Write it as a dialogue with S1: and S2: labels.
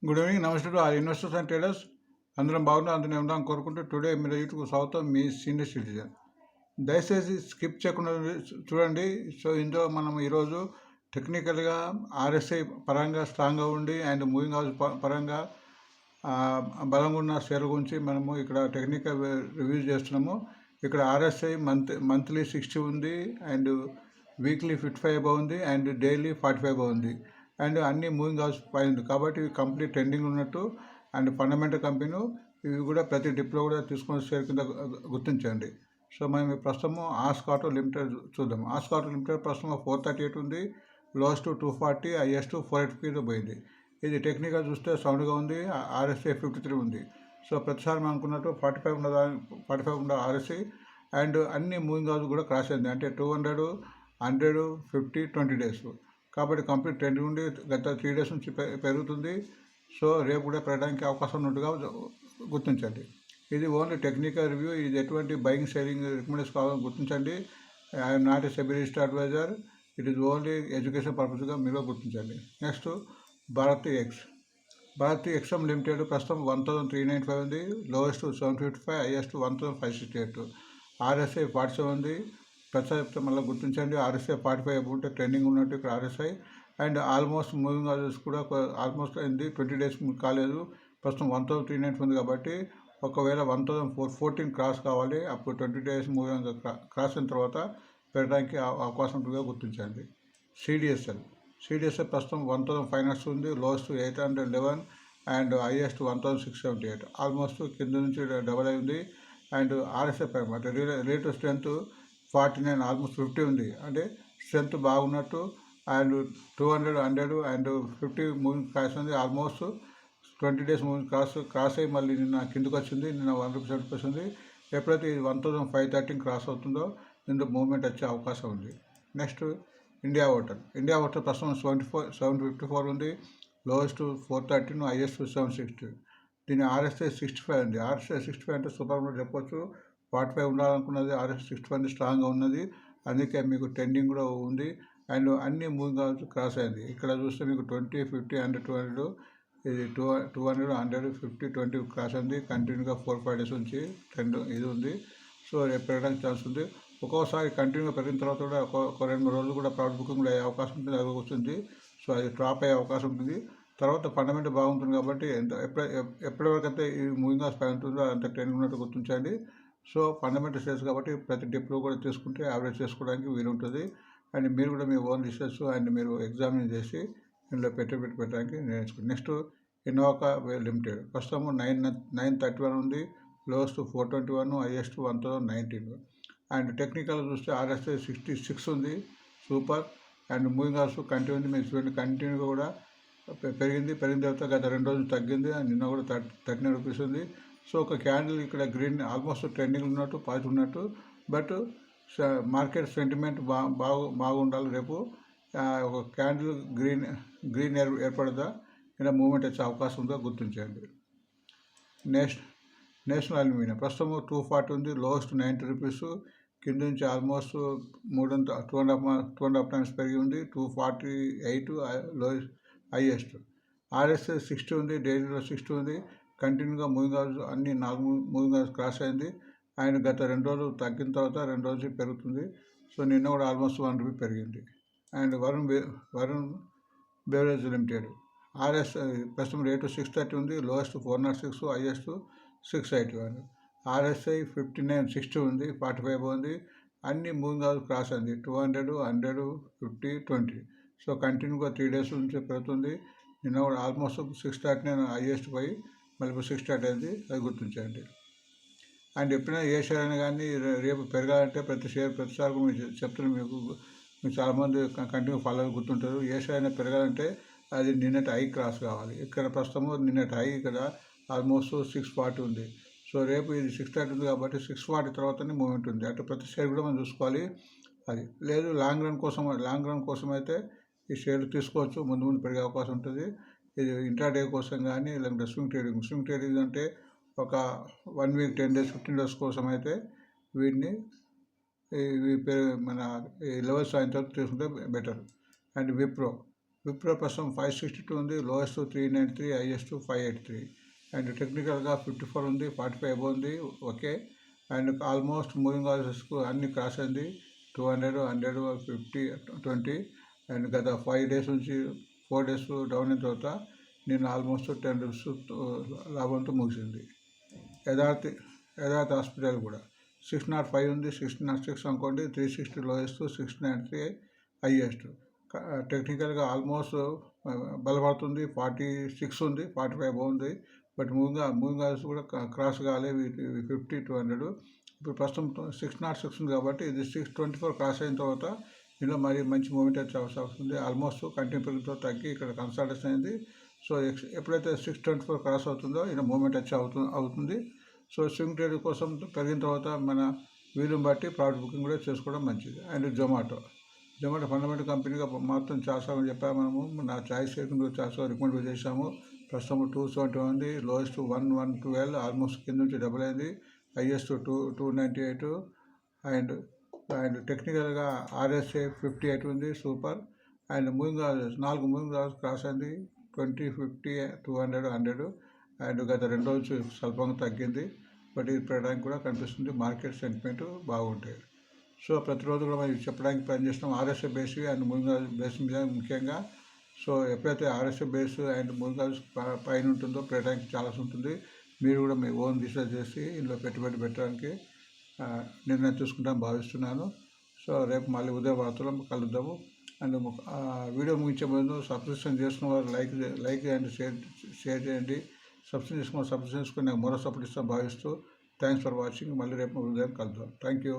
S1: Good evening. నమస్తే to all investors and traders. అందరం బాగున్నాం, అందరం ఉందాం కోరుకుంటూ టుడే మీరు యూట్యూబ్ స్వాగతం. మీ సీనియర్ సిటిజన్. దయచేసి స్కిప్ చేయకుండా చూడండి. సో ఇందులో మనం ఈరోజు టెక్నికల్గా ఆర్ఎస్ఐ పరంగా స్ట్రాంగ్గా ఉండి అండ్ మూవింగ్ హౌస్ పరంగా బలంగా ఉన్న షేర్ గురించి మనము ఇక్కడ టెక్నికల్ రివ్యూ చేస్తున్నాము. ఇక్కడ ఆర్ఎస్ఐ మంత్లీ 60 ఉంది అండ్ వీక్లీ 55 బాగుంది అండ్ డైలీ 45 బాగుంది అండ్ అన్ని మూవింగ్ హౌస్ పైంది కాబట్టి ఇవి కంప్లీట్ ట్రెండింగ్ ఉన్నట్టు అండ్ ఫండమెంటల్ కంపెనీ. ఇవి కూడా ప్రతి డిప్లో కూడా తీసుకుని షేర్ కింద గుర్తించండి. సో మనం ప్రస్తుతము ఆస్క్ ఆటో లిమిటెడ్ చూద్దాం. ఆస్క్ ఆటో లిమిటెడ్ ప్రస్తుతం 438 ఉంది, లోయెస్ట్ 240, హైయెస్ట్ 480 పోయింది. ఇది టెక్నికల్ చూస్తే సౌండ్గా ఉంది. ఆర్ఎస్ఐ 53 ఉంది. సో ప్రతిసారి మనం అనుకున్నట్టు 45 ఉన్న ఆర్ఎస్ఐ అండ్ అన్ని మూవింగ్ హౌస్ కూడా క్రాస్ అయింది. అంటే 200, 100, 50, 20 డేస్ కాబట్టి కంప్లీట్ ట్రెండ్ నుండి గత 3 డేస్ నుంచి పెరుగుతుంది. సో రేపు కూడా పెరగడానికి అవకాశం ఉన్నట్టుగా గుర్తించండి. ఇది ఓన్లీ టెక్నికల్ రివ్యూ. ఇది ఎటువంటి బయింగ్ సెల్లింగ్ రికమెండేషన్ కావాలని గుర్తించండి. I'm not a SEBI registered advisor. It is only education పర్పస్గా మీరు గుర్తించండి. నెక్స్ట్ భారతి ఎక్స్ఎం లిమిటెడ్ ప్రస్తుతం 1395 ఉంది, లోయెస్ట్ 755, హైయెస్ట్ 1568. ఆర్ఎస్ఐ 47 ఉంది. ప్రతి మళ్ళీ గుర్తించండి. ఆర్ఎస్ఐ 45 ఉంటే ట్రెండింగ్ ఉన్నట్టు ఇక్కడ RSI and almost moving houses కూడా ఆల్మోస్ట్ అయింది. 20 డేస్ కాలేదు. ప్రస్తుతం 1395 ఉంది కాబట్టి ఒకవేళ 1414 క్రాస్ కావాలి. అప్పుడు 20 డేస్ మూవింగ్ క్రాస్ అయిన తర్వాత పెరగడానికి అవకాశం ఉంటుందిగా గుర్తించండి. సిడిఎస్ఎల్ ప్రస్తుతం 1500 ఉంది, లోయెస్ట్ 811 అండ్ హైయెస్ట్ 1678. ఆల్మోస్ట్ కింద నుంచి డబల్ అయింది. అండ్ ఆర్ఎస్ఐ అంటే రిలేటివ్ స్ట్రెంత్ 49, ఆల్మోస్ట్ 50 ఉంది. అంటే స్ట్రెంత్ బాగున్నట్టు అండ్ 200, 100 అండ్ 50 మూవింగ్ క్రాస్ ఉంది. ఆల్మోస్ట్ 20 డేస్ మూవింగ్ క్రాస్ అయ్యి మళ్ళీ నిన్న కిందకు వచ్చింది. నిన్న 100% వచ్చింది. ఎప్పుడైతే ఇది 1513 క్రాస్ అవుతుందో ఇందులో మూవ్మెంట్ వచ్చే అవకాశం ఉంది. నెక్స్ట్ ఇండియా హోటల్ ప్రస్తుతం 754 ఉంది, లోయెస్ట్ 413, హైయెస్ట్ 760. దీని ఆర్ఎస్ఐ 65 ఉంది. ఆర్ఎస్ఐ 65 అంటే సూపర్ మార్కెట్ చెప్పొచ్చు. 45 ఉండాలనుకున్నది. ఆర్ఎస్ఐ 65 స్ట్రాంగ్గా ఉన్నది. అందుకే మీకు ట్రెండింగ్ కూడా ఉంది అండ్ అన్ని మూవింగ్ హౌస్ క్రాస్ అయింది. ఇక్కడ చూస్తే మీకు 20, 50, 100, 200 ఇది 200, 100, 50, 20 క్రాస్ అయింది. కంటిన్యూగా 4-5 డేస్ నుంచి ట్రెండ్ ఇది ఉంది. సో రేపు పెరగడానికి ఛాన్స్ ఉంది. ఒక్కోసారి కంటిన్యూగా పెరిగిన తర్వాత కూడా ఒక 2-3 రోజులు కూడా ప్రాఫిట్ బుకింగ్ కూడా అయ్యే అవకాశం ఉంటుంది. అది వస్తుంది. సో అది డ్రాప్ అయ్యే అవకాశం ఉంటుంది. తర్వాత ఫండమెంటల్ బాగుంటుంది కాబట్టి ఎప్పటివరకు అయితే ఈ మూవింగ్ హౌస్ పై ఉంటుందో అంత ట్రెండ్ ఉన్నట్టు గుర్తించండి. సో ఫండమెంటల్ షేర్స్ కాబట్టి ప్రతి డిప్లో కూడా తీసుకుంటే యావరేజ్ చేసుకోవడానికి వీలుంటుంది. అండ్ మీరు కూడా మీ ఓన్ రిసెర్చ్ అండ్ మీరు ఎగ్జామిన్ చేసి ఇందులో పెట్టడానికి నేర్చుకోండి. నెక్స్ట్ ఇన్నోవా లిమిటెడ్ ప్రస్తుతం 931 ఉంది, లోయెస్ట్ 421, హైయెస్ట్ 1019. అండ్ టెక్నికల్ చూస్తే ఆర్ఎస్ఐ 66 ఉంది, super. And moving house continue ఉంది. మీరు చూడండి కంటిన్యూగా కూడా పెరిగిన తర్వాత గత 2 రోజులు తగ్గింది. నిన్న కూడా 39 రూపీస్ ఉంది. సో ఒక క్యాండిల్ ఇక్కడ గ్రీన్ ఆల్మోస్ట్ ట్రెండింగ్ ఉన్నట్టు పాజిటివ్ ఉన్నట్టు. బట్ మార్కెట్ సెంటిమెంట్ బాగుండాలి. రేపు ఒక క్యాండిల్ గ్రీన్ ఏర్పడదా ఇలా మూవ్మెంట్ వచ్చే అవకాశం ఉందో గుర్తించండి. నేషనల్ అల్యూమినియం ప్రస్తుతం 240 ఉంది, లోయెస్ట్ 90 రూపీస్. కింద నుంచి ఆల్మోస్ట్ 2.5 టైమ్స్ పెరిగి ఉంది. 248 లోయెస్ట్, హైయెస్ట్. ఆర్ఎస్ఐ 60 ఉంది, డైలీలో 60 ఉంది. కంటిన్యూగా మూవింగ్ హౌస్ అన్ని 4 మూవింగ్ హౌస్ క్రాస్ అయింది. అండ్ గత 2 రోజులు తగ్గిన తర్వాత 2 రోజులు పెరుగుతుంది. సో నిన్న కూడా ఆల్మోస్ట్ 1 రూపీ పెరిగింది. And Varun beverage limited RSI ప్రస్తుతం రేటు 630 ఉంది, లోయెస్ట్ 406, హైయెస్ట్ 681. ఆర్ఎస్ఐ 59, 60 ఉంది, 45 ఉంది. అన్ని మూవింగ్ హౌస్ క్రాస్ అయింది. 200, 100, 50, 20. సో కంటిన్యూగా 3 డేస్ నుంచి పెరుగుతుంది. నిన్న కూడా ఆల్మోస్ట్ 639 హైయెస్ట్ పోయి మళ్ళీ 630 అయింది. అది గుర్తించండి. అండ్ ఎప్పుడైనా ఏ షేర్ అయినా కానీ రేపు పెరగాలంటే ప్రతిసారి మీరు చెప్తున్నారు. మీకు చాలామంది కంటిన్యూ ఫాలో గుర్తుంటారు. ఏ షేర్ అయినా పెరగాలంటే అది నిన్నటి హై క్రాస్ కావాలి. ఇక్కడ ప్రస్తుతము నిన్నటి హై ఇక్కడ ఆల్మోస్ట్ 640 ఉంది. సో రేపు ఇది 630 ఉంది కాబట్టి 640 తర్వాతనే మూమెంట్ ఉంది. అంటే ప్రతి షేర్ కూడా మనం చూసుకోవాలి. అది లేదు లాంగ్ రన్ కోసం అయితే ఈ షేర్లు తీసుకోవచ్చు. ముందు పెరిగే అవకాశం ఉంటుంది. ఇది ఇంట్రాడే కోసం కానీ లేదంటే స్వింగ్ ట్రేడింగ్ అంటే ఒక 1 వీక్, 10 డేస్, 15 డేస్ కోసం అయితే వీటిని మన లెవెల్స్ అయిన తర్వాత తీసుకుంటే బెటర్. అండ్ విప్రో ప్రస్తుతం 562 ఉంది, లోయెస్ట్ 393, హైయెస్ట్ 583. అండ్ టెక్నికల్గా 54 ఉంది, 45 అబోవ్ ఉంది. ఓకే. అండ్ ఆల్మోస్ట్ మూవింగ్ ఆర్డర్స్కు అన్ని క్రాస్ అయింది. 200, 100, 50, 20. అండ్ గత 5 డేస్ నుంచి 4 డేస్ డౌన్ అయిన తర్వాత నేను ఆల్మోస్ట్ 10 రూపీస్ లాభంతో ముగిసింది. యథార్థ హాస్పిటల్ కూడా 605 ఉంది, 606 అనుకోండి, 360 లోయెస్ట్, 693 హైయెస్ట్. టెక్నికల్గా ఆల్మోస్ట్ బలపడుతుంది. 46 ఉంది, 45 బాగుంది. బట్ మూవింగ్ ఆర్డర్స్ కూడా క్రాస్ కాలేదు. 50, 200. ఇప్పుడు ప్రస్తుతం 606 ఉంది కాబట్టి ఇది 624 క్రాస్ అయిన తర్వాత ఇందులో మరి మంచి మూమెంట్ వచ్చే అవకాశం ఉంది. ఆల్మోస్ట్ కంటిన్యూ పెరుగుతో తగ్గి ఇక్కడ కన్సల్టేషన్ అయింది. సో ఎప్పుడైతే 624 క్రాస్ అవుతుందో ఇలా మూమెంట్ వచ్చి అవుతుంది. సో స్వింగ్ ట్రేడ్ కోసం పెరిగిన తర్వాత మన వీలుని బట్టి ప్రాఫిట్ బుకింగ్ కూడా చేసుకోవడం మంచిది. అండ్ జొమాటో ఫండమెంటల్ కంపెనీగా మాత్రం చాలాసార్లు చెప్పాము మనము. నా చాయిస్ చేయకుండా చాలాసార్లు రికమెండ్ చేశాము. ప్రస్తుతం 270 ఉంది, లోయెస్ట్ 1112, ఆల్మోస్ట్ కింద నుంచి డబుల్ అయింది, హైయెస్ట్ 298. అండ్ టెక్నికల్గా RSI 58 ఉంది, super. And moving orders 4 moving orders cross అయింది, 20, 50, 200, 100. అండ్ గత 2 రోజులు స్వల్పంగా తగ్గింది. బట్ ఇది పెట్టడానికి కూడా కనిపిస్తుంది. మార్కెట్ సెంటిమెంట్ బాగుంటాయి. సో ప్రతిరోజు కూడా మనం చెప్పడానికి ప్రయత్నం చేస్తున్నాం RSI base and moving base మీద ముఖ్యంగా. సో ఎప్పుడైతే RSI బేస్ అండ్ మూవింగ్ పైన ఉంటుందో పెట్టడానికి చాలా ఉంటుంది. మీరు కూడా మీ ఓన్ రీసెర్చ్ చేసి ఇందులో పెట్టుబడి పెట్టడానికి నిర్ణయం తీసుకుంటామని భావిస్తున్నాను. సో రేపు మళ్ళీ ఉదయం వార్తలో కలుద్దాము. అండ్ వీడియో ముగించే ముందు సబ్స్క్రిప్షన్ చేసుకున్న వారు లైక్ చేయండి, షేర్ చేయండి. సబ్స్క్రిప్షన్ చేసుకుని నాకు మరో సపోర్ట్ ఇస్తాను భావిస్తూ థ్యాంక్స్ ఫర్ వాచింగ్. మళ్ళీ రేపు ఉదయం కలుద్దాం. Thank you.